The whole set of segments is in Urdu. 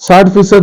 60%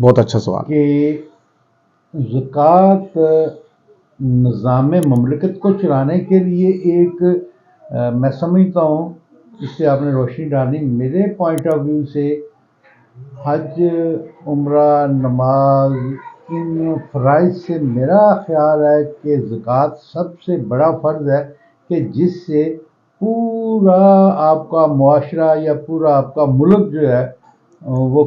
بہت اچھا سوال. کہ زکوٰۃ نظام مملکت کو چلانے کے لیے ایک میں سمجھتا ہوں، اس سے آپ نے روشنی ڈالنی، میرے پوائنٹ آف ویو سے حج، عمرہ، نماز، ان فرائض سے میرا خیال ہے کہ زکوٰۃ سب سے بڑا فرض ہے کہ جس سے پورا آپ کا معاشرہ یا پورا آپ کا ملک جو ہے وہ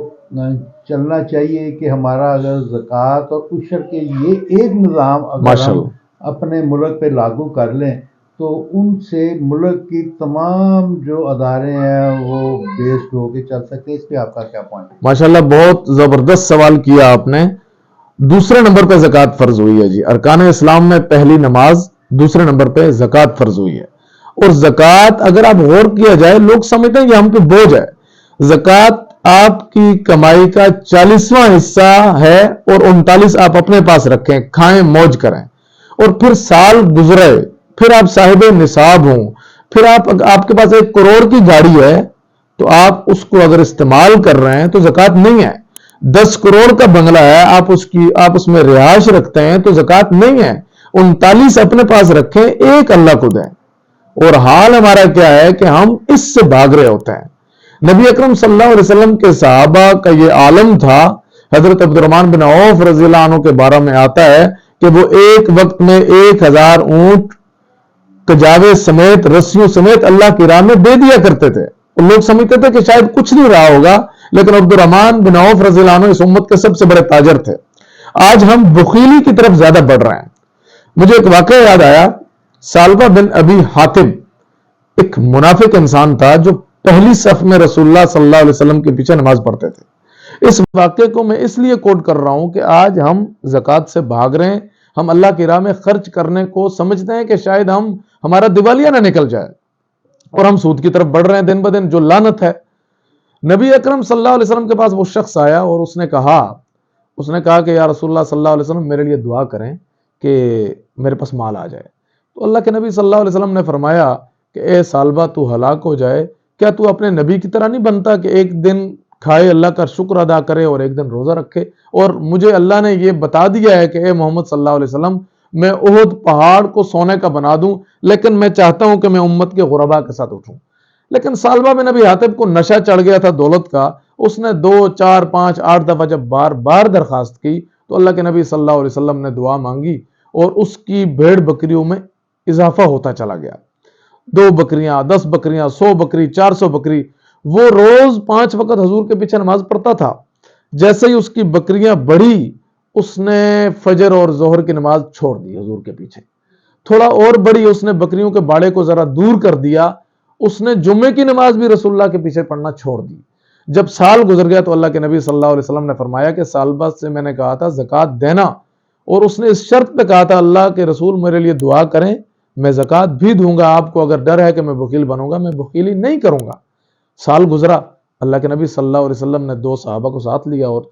چلنا چاہیے. کہ ہمارا اگر زکوٰۃ اور عشر کے یہ ایک نظام اگر ہم ماشاءاللہ. اپنے ملک پہ لاگو کر لیں تو ان سے ملک کی تمام جو ادارے ہیں وہ بیسڈ ہو کے چل سکتے ہیں. اس پہ آپ کا کیا پوائنٹ ہے؟ ماشاءاللہ بہت زبردست سوال کیا آپ نے. دوسرے نمبر پہ زکوٰۃ فرض ہوئی ہے جی. ارکان اسلام میں پہلی نماز، دوسرے نمبر پہ زکوٰۃ فرض ہوئی ہے. اور زکوٰۃ اگر آپ غور کیا جائے، لوگ سمجھتے ہیں کہ ہم پہ بوجھ ہے. زکوٰۃ آپ کی کمائی کا 40واں حصہ ہے اور 39 آپ اپنے پاس رکھیں، کھائیں، موج کریں. اور پھر سال گزرے، پھر آپ صاحب نصاب ہوں، پھر آپ کے پاس 1 کروڑ کی گاڑی ہے تو آپ اس کو اگر استعمال کر رہے ہیں تو زکوٰۃ نہیں ہے. 10 کروڑ کا بنگلہ ہے، آپ اس میں رہائش رکھتے ہیں تو زکوٰۃ نہیں ہے. 39 اپنے پاس رکھیں، 1 اللہ کو دیں. اور حال ہمارا کیا ہے کہ ہم اس سے بھاگ رہے ہوتے ہیں. نبی اکرم صلی اللہ علیہ وسلم کے صحابہ کا یہ عالم تھا. حضرت عبد الرحمن بن عوف رضی اللہ عنہ کے بارے میں آتا ہے کہ وہ ایک وقت میں 1000 اونٹ کجاوے سمیت، رسیوں سمیت اللہ کی راہ میں دے دیا کرتے تھے. اور لوگ سمجھتے تھے کہ شاید کچھ نہیں رہا ہوگا، لیکن عبد الرحمن بن عوف رضی اللہ عنہ اس امت کے سب سے بڑے تاجر تھے. آج ہم بخیلی کی طرف زیادہ بڑھ رہے ہیں. مجھے ایک واقعہ یاد آیا. سالبہ بن ابی حاتب ایک منافق انسان تھا جو پہلی صف میں رسول اللہ صلی اللہ علیہ وسلم کے پیچھے نماز پڑھتے تھے. اس واقعے کو میں اس لیے کوٹ کر رہا ہوں کہ آج ہم زکوٰۃ سے بھاگ رہے ہیں. ہم اللہ کی راہ میں خرچ کرنے کو سمجھتے ہیں کہ شاید ہمارا دیوالیہ نہ نکل جائے، اور ہم سود کی طرف بڑھ رہے ہیں دن بدن، جو لعنت ہے. نبی اکرم صلی اللہ علیہ وسلم کے پاس وہ شخص آیا اور اس نے کہا کہ یا رسول اللہ صلی اللہ علیہ وسلم میرے لیے دعا کریں کہ میرے پاس مال آ جائے. تو اللہ کے نبی صلی اللہ علیہ وسلم نے فرمایا کہ اے سالبہ تو ہلاک ہو جائے، کیا تو اپنے نبی کی طرح نہیں بنتا کہ ایک دن کھائے اللہ کا شکر ادا کرے اور ایک دن روزہ رکھے؟ اور مجھے اللہ نے یہ بتا دیا ہے کہ اے محمد صلی اللہ علیہ وسلم میں احد پہاڑ کو سونے کا بنا دوں، لیکن میں چاہتا ہوں کہ میں امت کے غرباء کے ساتھ اٹھوں. لیکن سالبہ بن ابی حاتب کو نشہ چڑھ گیا تھا دولت کا. اس نے 2 4 5 8 دفعہ جب بار بار درخواست کی تو اللہ کے نبی صلی اللہ علیہ وسلم نے دعا مانگی اور اس کی بھیڑ بکریوں میں اضافہ ہوتا چلا گیا. 2 بکریاں، 10 بکریاں، 100 بکری، 400 بکری. وہ روز 5 وقت حضور کے پیچھے نماز پڑھتا تھا. جیسے ہی اس کی بکریاں بڑھی، اس نے فجر اور ظہر کی نماز چھوڑ دی حضور کے پیچھے. تھوڑا اور بڑی، اس نے بکریوں کے باڑے کو ذرا دور کر دیا. اس نے جمعے کی نماز بھی رسول اللہ کے پیچھے پڑھنا چھوڑ دی. جب سال گزر گیا تو اللہ کے نبی صلی اللہ علیہ وسلم نے فرمایا کہ سالبہ سے میں نے کہا تھا زکوٰۃ دینا، اور اس نے اس شرط پہ کہا تھا اللہ کے رسول میرے لیے دعا کریں، میں زکوٰۃ بھی دوں گا. آپ کو اگر ڈر ہے کہ میں بخیل بنوں گا، میں بخیلی نہیں کروں گا. سال گزرا، اللہ کے نبی صلی اللہ علیہ وسلم نے 2 صحابہ کو ساتھ لیا اور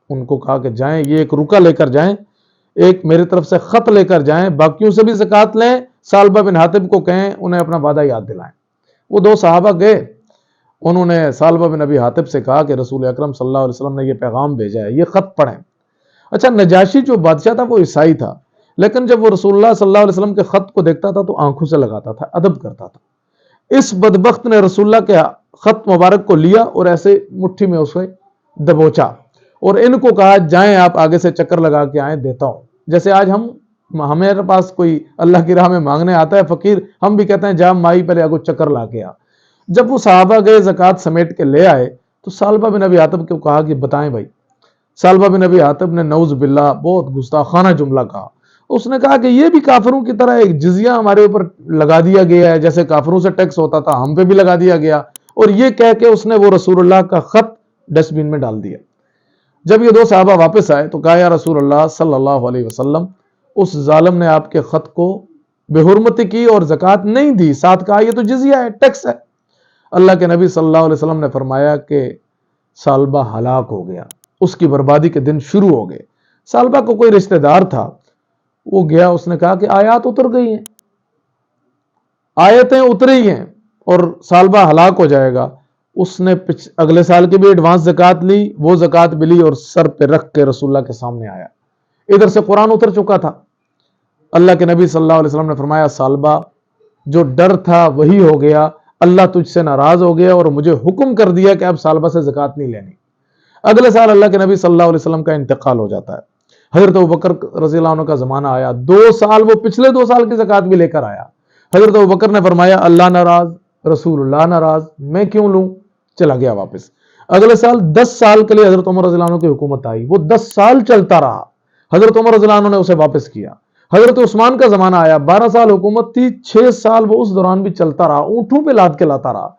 ان کو کہا کہ جائیں، یہ ایک رکا لے کر جائیں، ایک میری طرف سے خط لے کر جائیں، باقیوں سے بھی زکوٰۃ لیں، سالبہ بن حاتب کو کہیں انہیں اپنا وعدہ یاد دلائیں. وہ 2 صحابہ گئے، انہوں نے سالبہ بن ابی حاتب سے کہا کہ رسول اکرم صلی اللہ علیہ وسلم نے یہ پیغام بھیجا ہے، یہ خط پڑھیں. اچھا، نجاشی جو بادشاہ تھا وہ عیسائی تھا، لیکن جب وہ رسول اللہ صلی اللہ علیہ وسلم کے خط کو دیکھتا تھا تو آنکھوں سے لگاتا تھا، ادب کرتا تھا. اس بدبخت نے رسول اللہ کے خط مبارک کو لیا اور ایسے مٹھی میں اسے دبوچا اور ان کو کہا جائیں آپ آگے سے چکر لگا کے آئیں، دیتا ہوں. جیسے آج ہمارے پاس کوئی اللہ کی راہ میں مانگنے آتا ہے فقیر، ہم بھی کہتے ہیں جا مائی پہلے آگے چکر لا کے آ. جب وہ صحابہ گئے زکوٰۃ سمیٹ کے لے آئے تو سالبہ بن ابی حاتب کو کہا کہ بتائیں بھائی. سالبہ بن ابی حاتب نے نعوذ باللہ بہت گستاخانہ جملہ کہا. اس نے کہا کہ یہ بھی کافروں کی طرح ایک جزیہ ہمارے اوپر لگا دیا گیا ہے، جیسے کافروں سے ٹیکس ہوتا تھا ہم پہ بھی لگا دیا گیا. اور یہ کہہ کے اس نے وہ رسول اللہ کا خط ڈسٹ بین میں ڈال دیا. جب یہ 2 صحابہ واپس آئے تو کہا یا رسول اللہ صلی اللہ علیہ وسلم، اس ظالم نے آپ کے خط کو بے حرمتی کی اور زکوٰۃ نہیں دی، ساتھ کہا یہ تو جزیہ ہے، ٹیکس ہے. اللہ کے نبی صلی اللہ علیہ وسلم نے فرمایا کہ سالبہ ہلاک ہو گیا، اس کی بربادی کے دن شروع ہو گئے. سالبہ کو کوئی رشتہ دار تھا، وہ گیا، اس نے کہا کہ آیات اتر گئی ہیں، آیتیں اتری ہیں اور سالبہ ہلاک ہو جائے گا. اس نے اگلے سال کی بھی ایڈوانس زکات لی، وہ زکات بھی لی اور سر پہ رکھ کے رسول اللہ کے سامنے آیا۔ ادھر سے قرآن اتر چکا تھا، اللہ کے نبی صلی اللہ علیہ وسلم نے فرمایا سالبہ جو ڈر تھا وہی ہو گیا، اللہ تجھ سے ناراض ہو گیا اور مجھے حکم کر دیا کہ اب سالبہ سے زکات نہیں لینی۔ اگلے سال اللہ کے نبی صلی اللہ علیہ وسلم کا انتقال ہو جاتا ہے، حضرت ابوبکر رضی اللہ عنہ کا زمانہ آیا، 2 سال وہ پچھلے 2 سال کی زکات بھی لے کر آیا۔ حضرت ابوبکر نے فرمایا اللہ ناراض، رسول اللہ ناراض، میں کیوں لوں؟ چلا گیا واپس۔ اگلے سال 10 سال کے لیے حضرت عمر رضی اللہ عنہ کی حکومت آئی، وہ 10 سال چلتا رہا، حضرت عمر رضی اللہ عنہ نے اسے واپس کیا۔ حضرت عثمان کا زمانہ آیا، 12 سال حکومت تھی، 6 سال وہ اس دوران بھی چلتا رہا، اونٹوں پہ لاد کے لاتا رہا،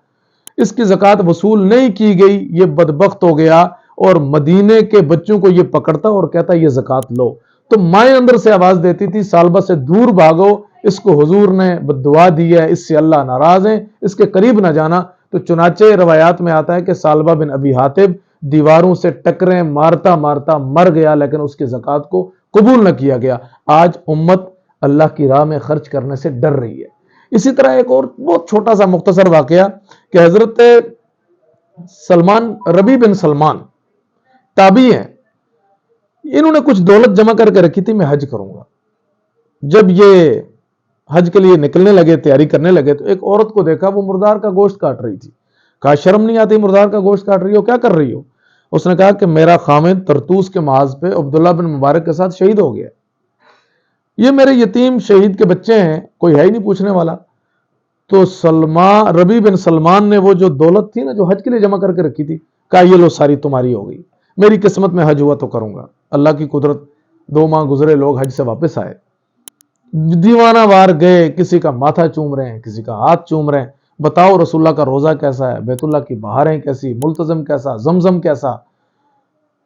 اس کی زکات وصول نہیں کی گئی، یہ بدبخت ہو گیا اور مدینے کے بچوں کو یہ پکڑتا اور کہتا یہ زکات لو، تو مائیں اندر سے آواز دیتی تھی سالبہ سے دور بھاگو، اس کو حضور نے بددعا دی ہے، اس سے اللہ ناراض ہیں، اس کے قریب نہ جانا۔ تو چنانچہ روایات میں آتا ہے کہ سالبہ بن ابی حاتب دیواروں سے ٹکریں مارتا مارتا مر گیا، لیکن اس کی زکات کو قبول نہ کیا گیا۔ آج امت اللہ کی راہ میں خرچ کرنے سے ڈر رہی ہے۔ اسی طرح ایک اور بہت چھوٹا سا مختصر واقعہ کہ حضرت ربیع بن سلمان تابعی ہیں، انہوں نے کچھ دولت جمع کر کے رکھی تھی، میں حج کروں گا۔ جب یہ حج کے لیے نکلنے لگے، تیاری کرنے لگے، تو ایک عورت کو دیکھا وہ مردار کا گوشت کاٹ رہی تھی۔ کہا شرم نہیں آتی مردار کا گوشت کاٹ رہی ہو، کیا کر رہی ہو؟ اس نے کہا کہ میرا خامد طرطوس کے محاذ پہ عبداللہ بن مبارک کے ساتھ شہید ہو گیا، یہ میرے یتیم شہید کے بچے ہیں، کوئی ہے ہی نہیں پوچھنے والا۔ تو ربیع بن سلمان نے وہ جو دولت تھی نا جو حج کے لیے جمع کر کے رکھی تھی، کہا یہ لو ساری تمہاری ہو گئی، میری قسمت میں حج ہوا تو کروں گا۔ اللہ کی قدرت، 2 ماہ گزرے، لوگ حج سے واپس آئے، دیوانہ وار گئے، کسی کا ماتھا چوم رہے ہیں، کسی کا ہاتھ چوم رہے ہیں، بتاؤ رسول اللہ کا روزہ کیسا ہے، بیت اللہ کی بہاریں کیسی، ملتزم کیسا، زمزم کیسا۔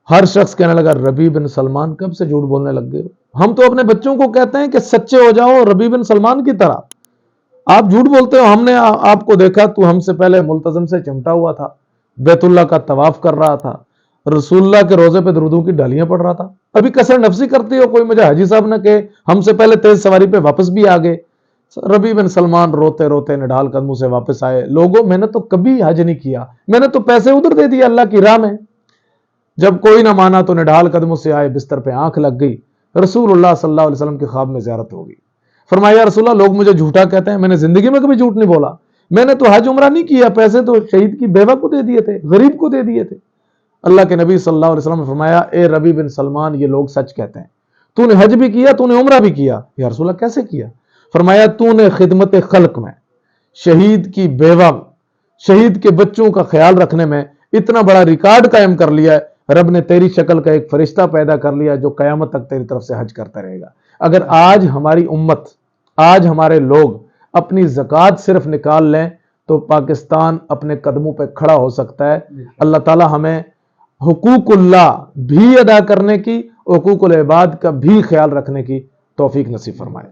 ہر شخص کہنے لگا ربیع بن سلمان کب سے جھوٹ بولنے لگ گئے ہو؟ ہم تو اپنے بچوں کو کہتے ہیں کہ سچے ہو جاؤ ربیع بن سلمان کی طرح، آپ جھوٹ بولتے ہو، ہم نے آپ کو دیکھا تو ہم سے پہلے ملتزم سے چمٹا ہوا تھا، بیت اللہ کا طواف کر رہا تھا، رسول اللہ کے روزے پہ درودوں کی ڈالیاں پڑھ رہا تھا، ابھی کثر نفسی کرتی ہو، کوئی مجھے حاجی صاحب نہ کہے، ہم سے پہلے تیز سواری پہ واپس بھی آ گئے۔ ربیع بن سلمان روتے روتے نڈال قدموں سے واپس آئے، لوگوں میں نے تو کبھی حج نہیں کیا، میں نے تو پیسے ادھر دے دیے اللہ کی راہ میں۔ جب کوئی نہ مانا تو نڈال قدموں سے آئے، بستر پہ آنکھ لگ گئی، رسول اللہ صلی اللہ علیہ وسلم کے خواب میں زیارت ہو گئی۔ فرمایا رسول اللہ لوگ مجھے جھوٹا کہتے ہیں، میں نے زندگی میں کبھی جھوٹ نہیں بولا، میں نے تو حج عمرہ نہیں کیا، پیسے تو شہید کی بیوہ کو دے دیے تھے، غریب کو دے دیے تھے۔ اللہ کے نبی صلی اللہ علیہ وسلم نے فرمایا اے ربیع بن سلمان یہ لوگ سچ کہتے ہیں، تو نے حج بھی کیا، تو نے عمرہ بھی کیا۔ یا رسول اللہ کیسے کیا؟ فرمایا تو نے خدمت خلق میں، شہید کی بیوہ، شہید کے بچوں کا خیال رکھنے میں اتنا بڑا ریکارڈ قائم کر لیا ہے، رب نے تیری شکل کا ایک فرشتہ پیدا کر لیا جو قیامت تک تیری طرف سے حج کرتا رہے گا۔ اگر آج ہماری امت، آج ہمارے لوگ اپنی زکوٰۃ صرف نکال لیں تو پاکستان اپنے قدموں پہ کھڑا ہو سکتا ہے۔ اللہ تعالی ہمیں حقوق اللہ بھی ادا کرنے کی، حقوق العباد کا بھی خیال رکھنے کی توفیق نصیب فرمائے۔